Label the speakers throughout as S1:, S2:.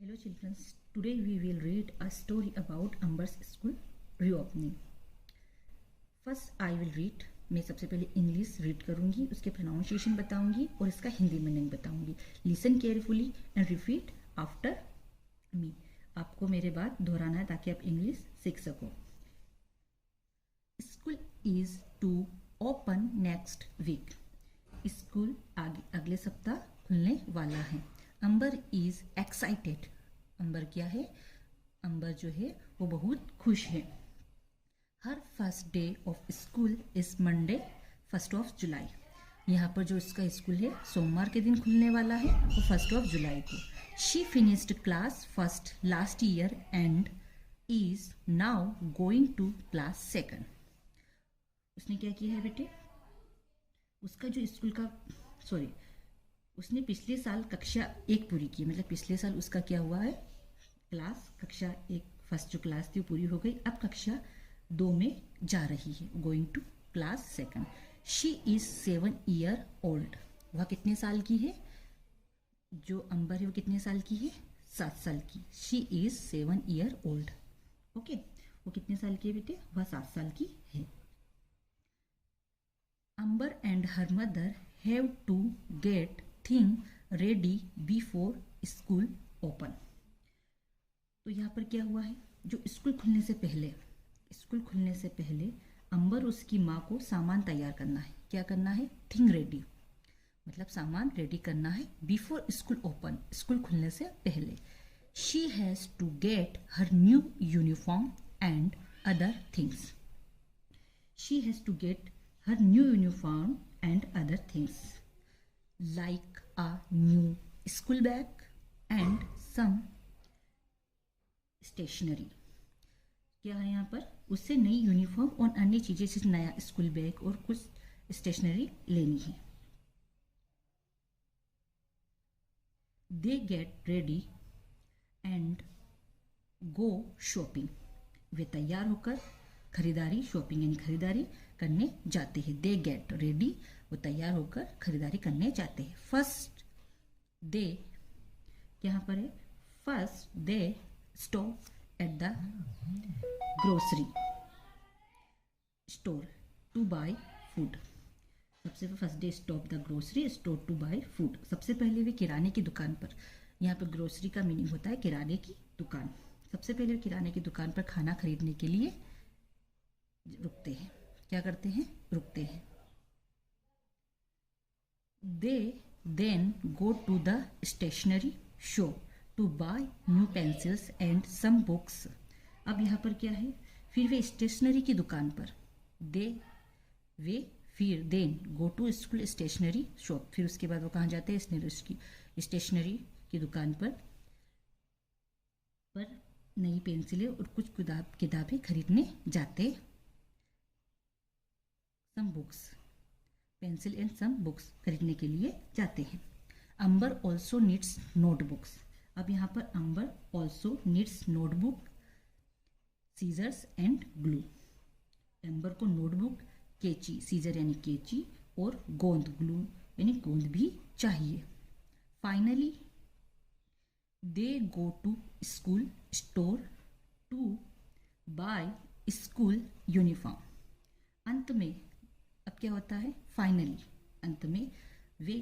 S1: Hello children, today we will read a story about Amber's school reopening. First I will read, मैं सबसे पहले English read करूंगी, उसके pronunciation बताऊंगी और इसका हिंदी मीनिंग बताऊंगी. Listen carefully and repeat after me. आपको मेरे बात दोहराना है ताकि आप इंग्लिश सीख सको. School is to open next week. School अगले सप्ताह खुलने वाला है. अंबर इज एक्साइटेड. अंबर क्या है? अंबर जो है वो बहुत खुश है. Her first day of school is Monday 1 July. यहाँ पर जो इसका स्कूल है सोमवार के दिन खुलने वाला है, वो 1 जुलाई को. She finished class first last year and is now going to class second. उसने क्या किया है बेटे? उसका जो स्कूल का उसने पिछले साल कक्षा 1 पूरी की, मतलब पिछले साल उसका क्या हुआ है, क्लास कक्षा 1 फर्स्ट जो क्लास थी वो पूरी हो गई. अब कक्षा 2 में जा रही है, going to class second. She is 7 year old. वह कितने साल की है? जो अंबर है वो कितने साल की है? 7 साल की. She is 7 year old. Okay, वो कितने साल की है बेटे? वह 7 साल की है. Amber and her mother have to get thing ready before school open. तो यहाँ पर क्या हुआ है, जो स्कूल खुलने से पहले अंबर उसकी माँ को सामान तैयार करना है. क्या करना है? थिंग रेडी, मतलब सामान रेडी करना है. बिफोर स्कूल ओपन, स्कूल खुलने से पहले. She has to get her new uniform and other things. She has to get her new uniform and other things like a new school bag and some stationery. क्या है यहाँ पर? उससे नई uniform और अन्य चीजें, जैसे नया स्कूल बैग और कुछ स्टेशनरी लेनी है. They get ready and go shopping. वे तैयार होकर खरीदारी, शॉपिंग यानी खरीदारी करने जाते हैं. दे गेट रेडी, वो तैयार होकर खरीदारी करने जाते हैं. फर्स्ट दे यहाँ पर है, first they stop at the grocery store to buy food. सबसे first day stop the grocery store to buy food. सबसे पहले वे किराने की दुकान पर, यहाँ पर ग्रोसरी का मीनिंग होता है किराने की दुकान. सबसे पहले वे किराने की दुकान पर खाना खरीदने के लिए रुकते हैं. क्या करते हैं? रुकते हैं. They then go to the stationery shop to buy new pencils and some books. अब यहाँ पर क्या है? फिर वे स्टेशनरी की दुकान पर, फिर then go to school stationery shop. फिर उसके बाद वो कहाँ जाते हैं? स्टेशनरी की दुकान पर नई पेंसिलें और कुछ किताबें खरीदने जाते. Some books, pencil and some books खरीदने के लिए जाते हैं. Amber also needs notebooks. अब यहाँ पर Amber also needs notebook, scissors and glue. Amber को नोटबुक, कैची, सीजर यानी कैची, और गोंद, ग्लू यानी गोंद भी चाहिए. Finally they go to school store to buy school uniform. अंत में अब क्या होता है? फाइनली, अंत में वे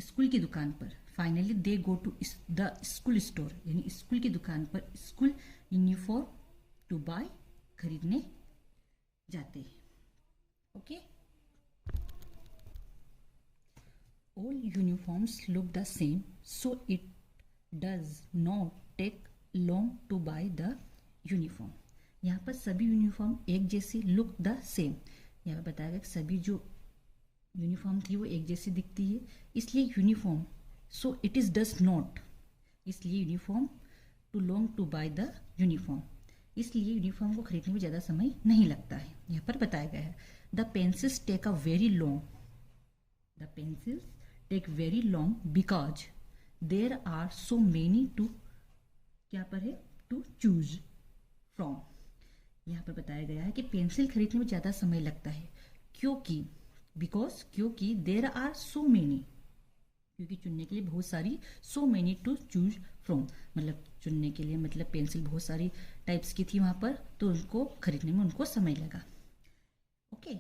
S1: स्कूल की दुकान पर, finally they go to the school store यानी स्कूल की दुकान पर स्कूल यूनिफॉर्म टू बाय खरीदने जाते हैं. Okay, all uniforms look the same so it does not take long to buy the uniform. यहाँ पर सभी यूनिफॉर्म एक जैसी, लुक द सेम. यहाँ पर बताया गया कि सभी जो यूनिफॉर्म थी वो एक जैसी दिखती है, इसलिए uniform, so it is does not, इसलिए uniform, to long to buy the uniform, इसलिए यूनिफॉर्म को खरीदने में ज़्यादा समय नहीं लगता है. यहाँ पर बताया गया है the pencils take a very long, the pencils take very long because there are so many to, क्या पर है? To choose from. यहाँ पर बताया गया है कि पेंसिल खरीदने में ज़्यादा समय लगता है क्योंकि देर आर सो मेनी, क्योंकि चुनने के लिए बहुत सारी, so many to choose from, मतलब चुनने के लिए, मतलब पेंसिल बहुत सारी टाइप्स की थी वहाँ पर, तो उनको खरीदने में उनको समय लगा. Okay,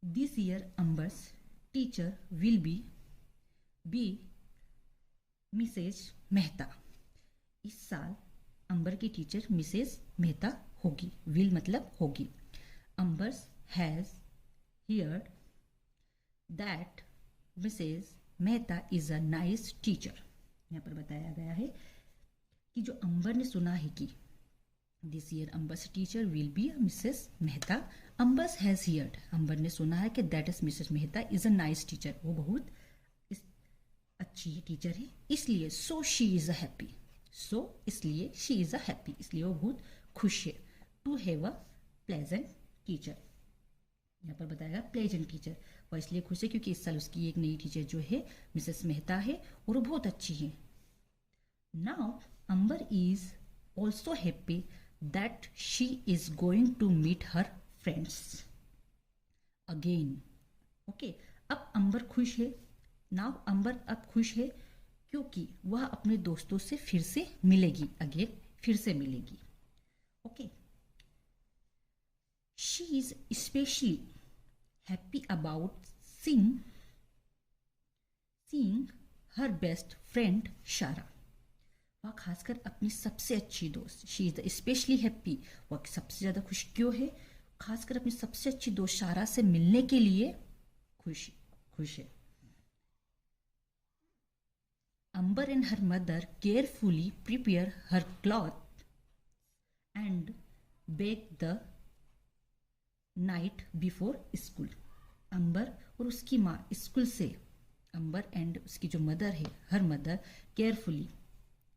S1: this year Amber's teacher will be Mrs Mehta. इस साल अंबर की टीचर मिसेज मेहता होगी. विल मतलब होगी. Amber's has heard that Mrs Mehta is a nice teacher. यहाँ पर बताया गया है कि जो अंबर ने सुना है कि this year Amber's teacher will be Mrs Mehta. Amber's has heard, Amber ने सुना है कि that is Mrs Mehta is a nice teacher, वो बहुत अच्छी टीचर है, इसलिए so she is a happy. So इसलिए शी इज अ हैप्पी, इसलिए वो बहुत खुश है. To have a pleasant teacher, यहाँ पर बताया प्लेजेंट टीचर, वह इसलिए खुश है क्योंकि इस साल उसकी एक नई टीचर जो है मिसेस मेहता है और वो बहुत अच्छी है. Now Amber is also happy that she is going to meet her friends again. Okay, अब अंबर खुश है. नाउ अंबर अब खुश है क्योंकि वह अपने दोस्तों से फिर से मिलेगी. अगेन, फिर से मिलेगी. Okay, she is specially happy about seeing her best friend शारा. वह खासकर अपनी सबसे अच्छी दोस्त, शी इज स्पेशली हैप्पी, वह सबसे ज्यादा खुश क्यों है, खासकर अपनी सबसे अच्छी दोस्त शारा से मिलने के लिए खुश है. Amber and her mother carefully prepare her cloth and bake the night before school. अंबर और उसकी माँ स्कूल से, अंबर एंड उसकी जो मदर है, हर मदर केयरफुली,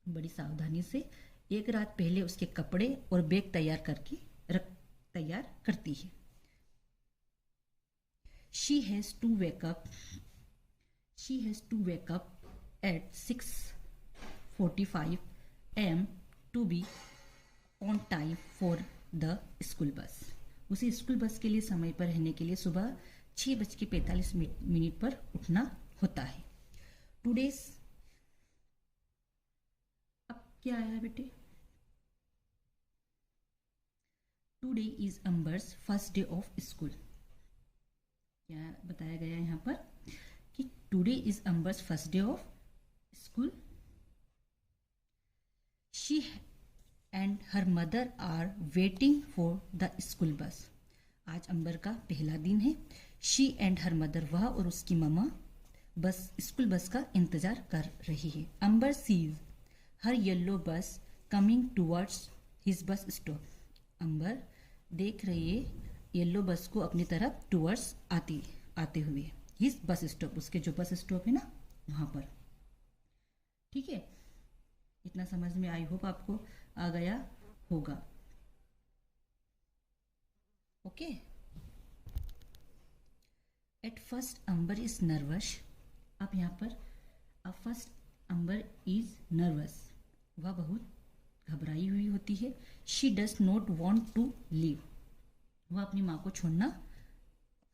S1: बड़ी सावधानी से एक रात पहले उसके कपड़े और बैग तैयार करती है. She has to wake up at 6:45 am to be on time for the school bus. उसे स्कूल बस के लिए समय पर रहने के लिए सुबह 6:45 पर उठना होता है. टुडेस, अब क्या आया बेटे? Today is Amber's first day of school. क्या बताया गया यहाँ पर कि today is Amber's first day of school. She and her mother are waiting for the school bus. आज अंबर का पहला दिन है. She and her mother, वह और उसकी मम्मा स्कूल बस का इंतजार कर रही है. अंबर sees her yellow bus coming towards his bus stop. अंबर देख रही है येलो बस को अपनी तरफ टूवर्ड्स आते हुए. हिज बस स्टॉप, उसके जो बस स्टॉप है ना वहां पर. ठीक है, इतना समझ में आई होप आपको आ गया होगा. Okay, at first Amber is nervous. अब यहाँ पर फर्स्ट अंबर इज नर्वस, वह बहुत घबराई हुई होती है. She does not want to leave, वह अपनी माँ को छोड़ना.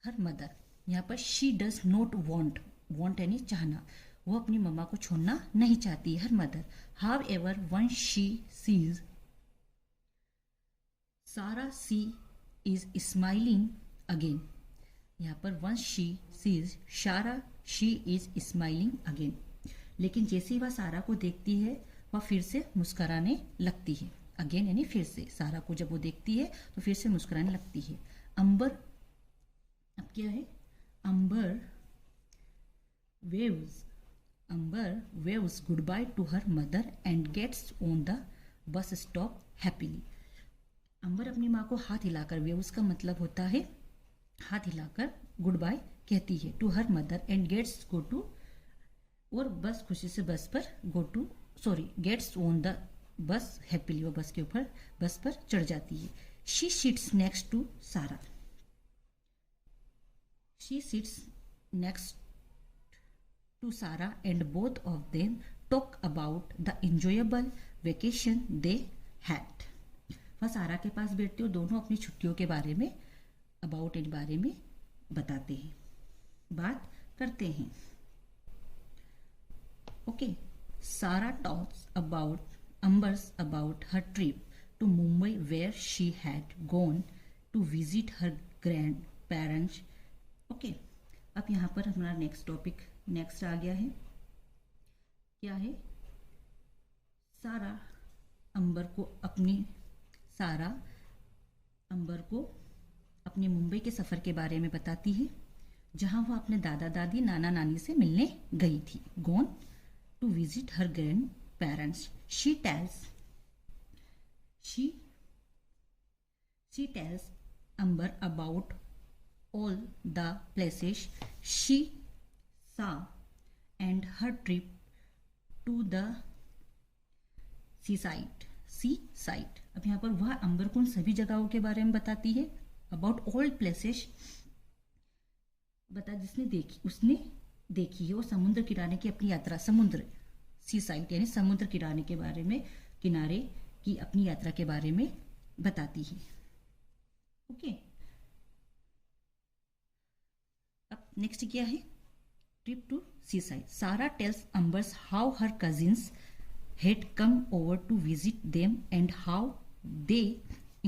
S1: हर मदर, यहाँ पर शी डज नॉट वॉन्ट यानी चाहना, वो अपनी मम्मा को छोड़ना नहीं चाहती. Her mother. However once she sees Sarah, she is smiling again. यहाँ पर once she sees Sarah, she is smiling again. लेकिन जैसे ही वह सारा को देखती है वह फिर से मुस्कुराने लगती है. अगेन यानी फिर से, सारा को जब वो देखती है तो फिर से मुस्कुराने लगती है. अंबर, अब क्या है? अंबर waves goodbye to her mother and gets on the bus stop happily. अंबर अपनी माँ को हाथ हिलाकर, वेव्स का मतलब होता है हाथ हिलाकर, गुड बाय कहती है. To her mother and gets go to, और बस खुशी से बस पर gets on the bus happily, वो बस के ऊपर बस पर चढ़ जाती है. She sits next to Sarah. She sits next to Sarah and both of them talk about the enjoyable vacation they had. वह सारा के पास बैठते हो, दोनों अपनी छुट्टियों के बारे में बारे में बताते हैं, बात करते हैं. Okay, Sarah talks about Amber's about her trip to Mumbai where she had gone to visit her grandparents. Okay, अब यहाँ पर हमारा नेक्स्ट टॉपिक नेक्स्ट आ गया है। क्या है? सारा अंबर को अपने मुंबई के सफ़र के बारे में बताती है, जहां वह अपने दादा दादी नाना नानी से मिलने गई थी। Gone to visit her grandparents. She tells Amber about all the places she saw and her trip to the seaside. अब यहाँ पर वह अंबर को उन सभी जगहों के बारे में बताती है। अबाउट ऑल प्लेसेस उसने देखी है। वो समुद्र किनारे की अपनी यात्रा, समुद्र सी साइड यानी समुद्र किनारे के बारे में, किनारे की अपनी यात्रा के बारे में बताती है। ओके, अब नेक्स्ट क्या है? Trip to seaside. Sara tells Amber's how her cousins had come over to visit them and how they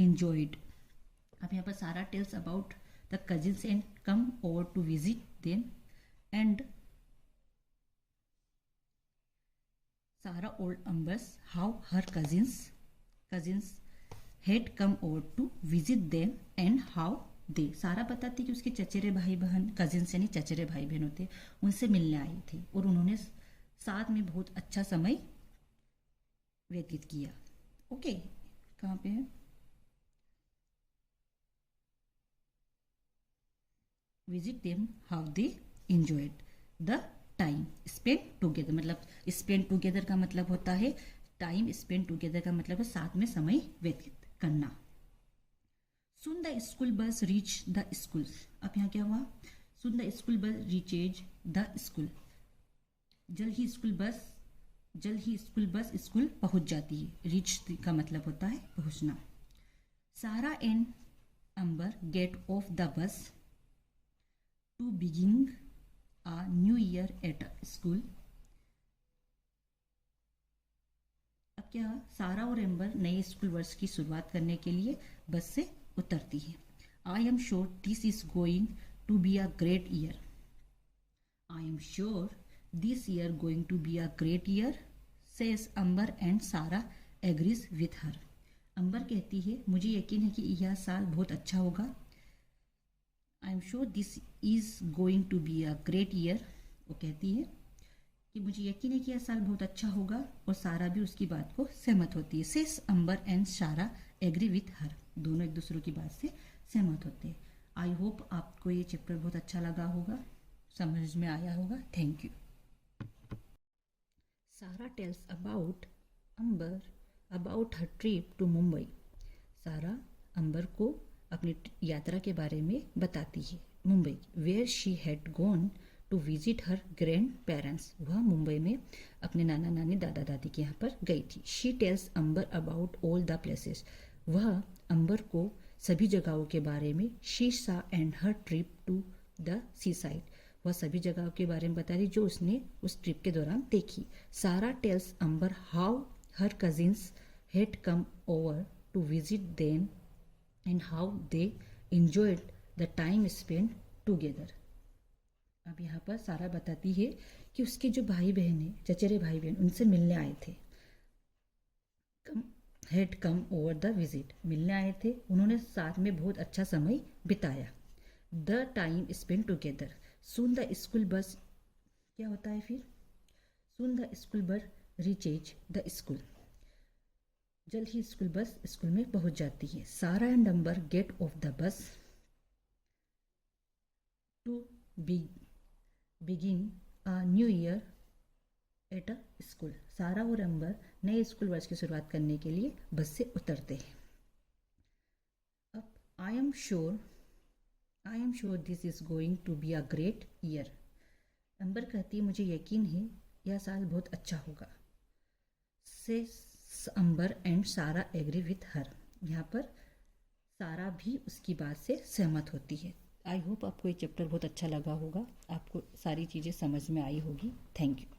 S1: enjoyed. अब यहाँ पर Sara tells about the cousins and come over to visit them and Sara old Amber's how her cousins had come over to visit them and how they. सारा बताती कि उसके चचेरे भाई बहन, कजिन्स यानी चचेरे भाई बहन होते, उनसे मिलने आई थी और उन्होंने साथ में बहुत अच्छा समय व्यतीत किया। ओके, कहाँ पे है? Visit them how they enjoyed the time spend together. मतलब स्पेंड टुगेदर का मतलब होता है टाइम, स्पेंड टुगेदर का मतलब है साथ में समय व्यतीत करना। Soon the school bus reach the school. अब यहाँ क्या हुआ? Soon the school bus reaches the school. जल्द ही स्कूल बस स्कूल पहुंच जाती है। रीच का मतलब होता है पहुंचना। Sarah and Amber get off the bus to begin a new year at school. अब क्या? सारा और एम्बर नए स्कूल वर्ष की शुरुआत करने के लिए बस से उतरती है। I am sure this is going to be a great year. I am sure this year going to be a great year, says Amber and Sarah agrees with her. Amber कहती है, मुझे यकीन है कि यह साल बहुत अच्छा होगा। I am sure this is going to be a great year. वो कहती है कि मुझे यकीन है कि यह साल बहुत अच्छा होगा और सारा भी उसकी बात को सहमत होती है। says Amber and Sarah agree with her. दोनों एक दूसरे की बात से सहमत होते हैं। आई होप आपको ये चैप्टर बहुत अच्छा लगा होगा, समझ में आया होगा। Thank you. Sarah tells about Amber about her trip to Mumbai. सारा अंबर को अपनी यात्रा के बारे में बताती है Mumbai. Where she had gone to visit her grandparents. वह मुंबई में अपने नाना नानी दादा दादी के यहाँ पर गई थी। She tells Amber about all the places. वह अंबर को सभी जगहों के बारे में she saw and her trip to the seaside. वह सभी जगहों के बारे में बता रही जो उसने उस ट्रिप के दौरान देखी। Sarah tells Amber how her cousins had come over to visit them and how they enjoyed the time spend together. अब यहाँ पर सारा बताती है कि उसके जो भाई बहन हैं, चचेरे भाई बहन, उनसे मिलने आए थे। Had come over the visit, मिलने आए थे, उन्होंने साथ में बहुत अच्छा समय बिताया। The time spend together. Soon the school bus, क्या होता है फिर? Soon the school bus reaches the school. जल्द ही स्कूल बस स्कूल में पहुंच जाती है। Sarah and Amber get off the bus to begin a new year at a school. Sarah और अंबर नए स्कूल वर्ष की शुरुआत करने के लिए बस से उतरते हैं। अब I am sure this is going to be a great year. Amber कहती है, मुझे यकीन है यह साल बहुत अच्छा होगा। से अंबर एंड सारा एग्री विथ हर। यहाँ पर सारा भी उसकी बात से सहमत होती है। आई होप आपको ये चैप्टर बहुत अच्छा लगा होगा, आपको सारी चीज़ें समझ में आई होगी। Thank you.